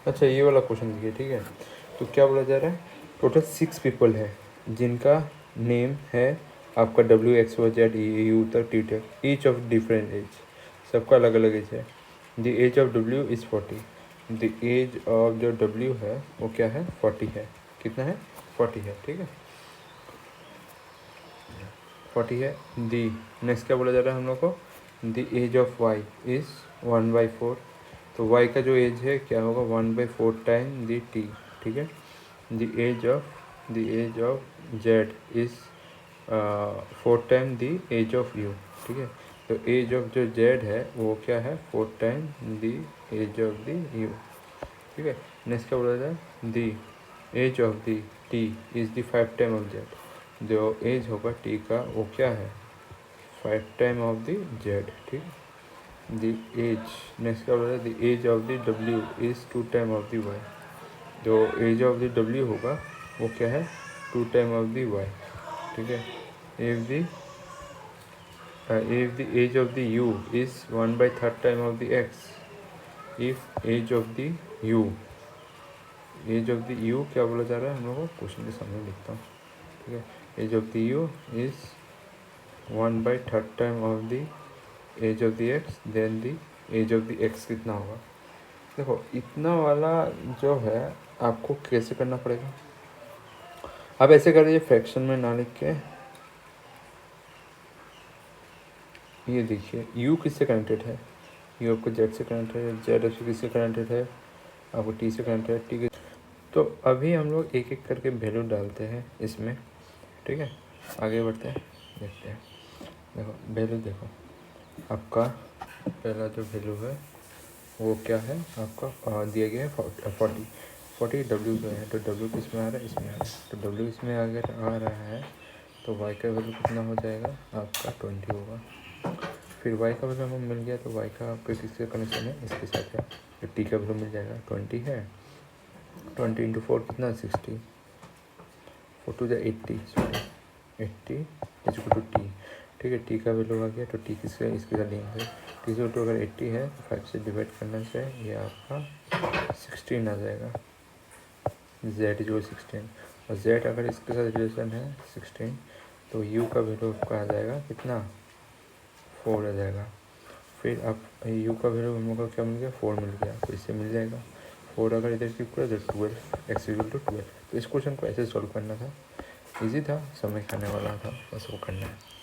अच्छा ये वाला क्वेश्चन देखिए, ठीक है। तो क्या बोला जा रहा है, टोटल 6 पीपल है जिनका नेम है आपका WXYZ EU तक टी तक, ईच ऑफ डिफरेंट एज, सबका अलग अलग एज है। The age of W is 40, the age of जो W है वो क्या है 40 है। कितना है 40 है, ठीक है 40 है। दी नेक्स्ट क्या बोला जा रहा है हम लोग को, the age of Y is 1/4, तो y का जो एज है क्या होगा 1/4 टाइम दी t, ठीक है। The age of z is 4 time the age of u, ठीक है। तो एज ऑफ जो z है वो क्या है 4 time the age of the u, ठीक है। नेक्स्ट क्या बोला जाए, the age of the t is the 5 time of z, जो एज होगा t का वो क्या है 5 टाइम ऑफ दी z, ठीक है। द एज नेक्स्ट क्या बोला है, the age of the W is 2 time of the Y, जो एज ऑफ द W होगा वो क्या है 2 टाइम ऑफ द Y, ठीक है। If the age of the U is 1/3 time of the X, if age of the U, age of the U क्या बोला जा रहा है हम लोग को, क्वेश्चन के सामने लिखता हूँ, ठीक है। Age of the U is 1/3 time of the age of the X, then the age of the X कितना होगा। देखो इतना वाला जो है आपको कैसे करना पड़ेगा, आप ऐसे कर दीजिए फ्रैक्शन में ना लिख के, ये देखिए u किससे कनेक्टेड है, u आपको z से कनेक्टेड है, z आपको किससे कनेक्टेड है आपको t से कनेक्टेड है, ठीक है। तो अभी हम लोग एक एक करके वैल्यू डालते हैं इसमें, ठीक है। आगे बढ़ते हैं, देखते हैं। देखो वैल्यू देखो, आपका पहला जो वैल्यू है वो क्या है आपका दिया गया है 40 W जो है, तो W किस में आ रहा है, इसमें आ रहा है, तो W इसमें अगर आ रहा है तो Y का वैल्यू कितना हो जाएगा आपका 20 होगा। फिर Y का वैल्यू हमें मिल गया, तो Y का आपके किससे कनेक्शन है, इसके साथ है, तो T का वैल्यू मिल जाएगा 20 है, 20 इंटू 4 कितना 60, 4 to 80, sorry 80 equal to T, ठीक है। T का वैल्यू आ गया, तो T किससे इसके साथ लिंक है, T से अगर 80 है तो 5 से डिवाइड करने से ये आपका 16 आ जाएगा, Z जो 16, और Z अगर इसके साथ रिलेशन है 16, तो U का वैल्यू आपका आ जाएगा कितना 4 आ जाएगा। फिर आप U का वैल्यू हम लोग का क्या मिल गया 4 मिल गया, तो इससे मिल जाएगा 4 अगर इधर की पूरा तो 12, x इक्वल टू 12। तो इस क्वेश्चन को ऐसे सॉल्व करना था, इजी था, समय खाने वाला था, बस वो करना है।